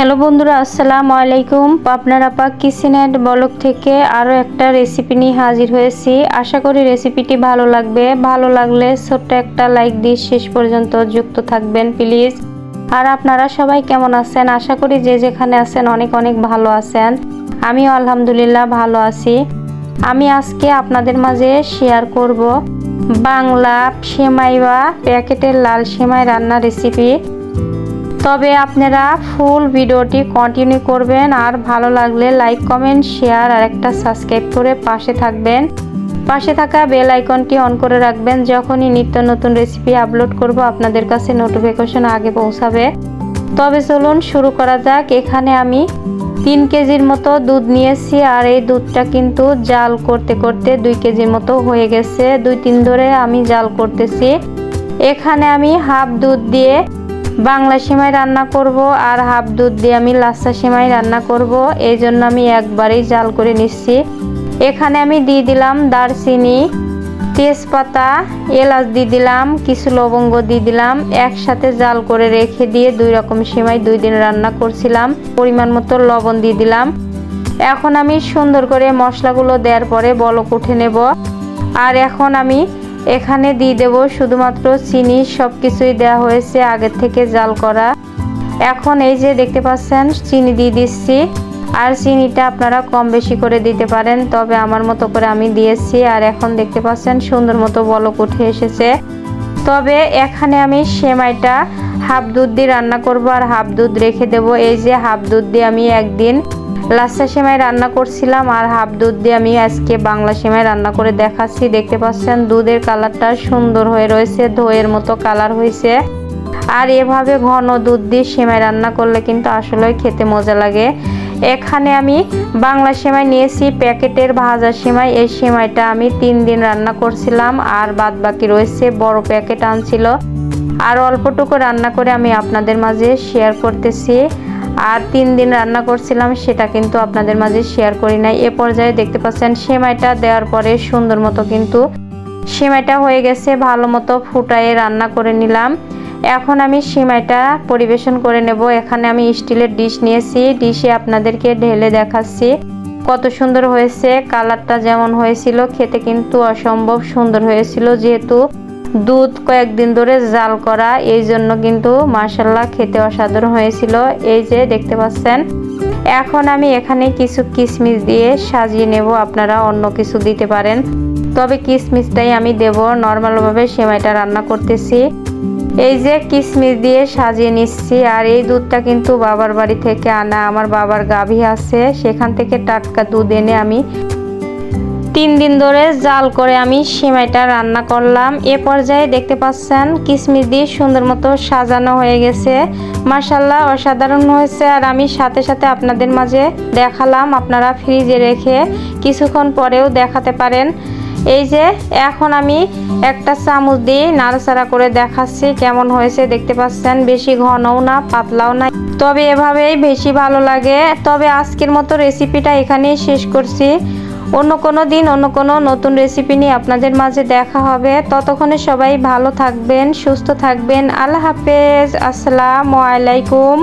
Hello বন্ধুরা, আসসালামু আলাইকুম। পাবনার আপা কিচেন অ্যান্ড ব্লগ থেকে আরও একটা রেসিপি নিয়ে হাজির হয়েছি। আশা করি রেসিপিটি ভালো লাগবে। ভালো লাগলে ছোট্ট একটা লাইক দিয়ে শেষ পর্যন্ত যুক্ত থাকবেন প্লিজ। আর আপনারা সবাই কেমন আছেন? আশা করি যে যেখানে আছেন অনেক অনেক ভালো আছেন। আমিও আলহামদুলিল্লাহ ভালো আছি। আমি আজকে আপনাদের মাঝে শেয়ার করব বাংলা সেমাই বা প্যাকেটের লাল সেমাই রান্নার রেসিপি। তবে আপনারা ফুল ভিডিওটি কন্টিনিউ করবেন আর ভালো লাগলে লাইক কমেন্ট শেয়ার আর একটা সাবস্ক্রাইব করে পাশে থাকবেন। পাশে থাকা বেল আইকনটি অন করে রাখবেন। যখনই নিত্য নতুন রেসিপি আপলোড করব আপনাদের কাছে নোটিফিকেশন আগে পৌঁছাবে। তবে চলুন শুরু করা যাক। এখানে আমি 3 কেজির মতো দুধ নিয়েছি আর এই দুধটা কিন্তু জাল করতে করতে 2 কেজির মতো হয়ে গেছে। 2-3 ধরে আমি জাল করতেছি। এখানে আমি হাফ দুধ দিয়ে বাংলা সেমাই রান্না করব আর হাফ দুধ দিয়ে আমি লাচ্ছা সেমাই রান্না করব। এই জন্য আমি একবারেই জাল করে নিচ্ছি। এখানে আমি দিয়ে দিলাম দারচিনি, তেজপাতা, এলাচ দিয়ে দিলাম, কিছু লবঙ্গ দিয়ে দিলাম। একসাথে জাল করে রেখে দিয়ে 2 রকম সেমাই 2 দিন রান্না করছিলাম। পরিমাণ মতো লবণ দিয়ে দিলাম। এখন আমি সুন্দর করে মশলাগুলো দেওয়ার পরে বলক উঠে নেব। আর এখন আমি এখানে দিয়ে দেব শুধুমাত্র চিনি। সব কিছুই দেওয়া হয়েছে আগের থেকে জাল করা। এখন এই যে দেখতে পাচ্ছেন চিনি দিয়ে দিচ্ছি। আর চিনিটা আপনারা কম বেশি করে দিতে পারেন, তবে আমার মতো করে আমি দিয়েছি। আর এখন দেখতে পাচ্ছেন সুন্দর মতো বলক উঠে এসেছে। তবে এখানে আমি সেমাইটা হাফ দুধ দিয়ে রান্না করব আর হাফ দুধ রেখে দেব। এই যে হাফ দুধ দিয়ে আমি একদিন লাচ্ছা সেমাই রান্না করছিলাম আর হাফ দুধ দিয়ে আমি আজকে বাংলা সেমাই রান্না করে দেখাচ্ছি। দেখতে পাচ্ছেন দুধের কালারটা সুন্দর হয়ে রয়েছে, দইয়ের মতো কালার হয়েছে। আর এভাবে ঘন দুধ দিয়ে সেমাই রান্না করলে কিন্তু আসলেই খেতে মজা লাগে। এখানে আমি বাংলা সেমাই নিয়েছি প্যাকেটের ভাজা সেমাই। এই সেমাইটা আমি 3 দিন রান্না করছিলাম আর বাদ বাকি রয়েছে বড় প্যাকেট আনছিল। আর অল্পটুকু রান্না করে আমি আপনাদের মাঝে শেয়ার করতেছি। আর 3 দিন রান্না করছিলাম সেটা কিন্তু আপনাদের মাঝে শেয়ার করি নাই। এ পর্যায়ে দেখতে পাচ্ছেন সেমাইটা দেওয়ার পরে সুন্দর মতো কিন্তু সেমাইটা হয়ে গেছে। ভালো মতো ফুটায়ে রান্না করে নিলাম। এখন আমি সেমাইটা পরিবেশন করে নেব। এখানে আমি স্টিলের ডিশ নিয়েছি। ডিশে আপনাদেরকে ঢেলে দেখাচ্ছি কত সুন্দর হয়েছে। কালারটা যেমন হয়েছিল খেতে কিন্তু অসম্ভব সুন্দর হয়েছিল। যেহেতু দুধ কয়েকদিন ধরে জাল করা, এই জন্য কিন্তু মাশাআল্লাহ খেতে অসাধারণ হয়েছিল। এই যে দেখতে পাচ্ছেন। এখন আমি এখানে কিছু কিশমিশ দিয়ে সাজিয়ে নেব। আপনারা অন্য কিছু দিতে পারেন, তবে কিশমিশটাই আমি দেব। নর্মালভাবে সেমাইটা রান্না করতেছি। এই যে কিশমিশ দিয়ে সাজিয়ে নিচ্ছি। আর এই দুধটা কিন্তু বাবার বাড়ি থেকে আনা। আমার বাবার গাভী আছে, সেখান থেকে টাটকা দুধ এনে আমি 3 দিন ধরে জাল করে আমি সেমাইটা রান্না করলাম। এ পর্যায়ে দেখতে পাচ্ছেন কিশমিশ দিয়ে সুন্দর মতো সাজানো হয়ে গেছে। মাশাআল্লাহ অসাধারণ হয়েছে। আর আমি সাথে সাথে আপনাদের মাঝে দেখালাম। আপনারা ফ্রিজে রেখে কিছুক্ষণ পরেও দেখাতে পারেন। এই যে এখন আমি একটা চামচ দিয়ে নাড়াচাড়া করে দেখাচ্ছি কেমন হয়েছে। দেখতে পাচ্ছেন বেশি ঘনও না পাতলাও না, তবে এভাবেই বেশি ভালো লাগে। তবে আজকের মতো রেসিপিটা এখানেই শেষ করছি। অন্য কোনো দিন অন্য কোনো নতুন রেসিপি নিয়ে আপনাদের মাঝে দেখা হবে। ততক্ষণে সবাই ভালো থাকবেন, সুস্থ থাকবেন। আল্লাহ হাফেজ, আসসালামু আলাইকুম।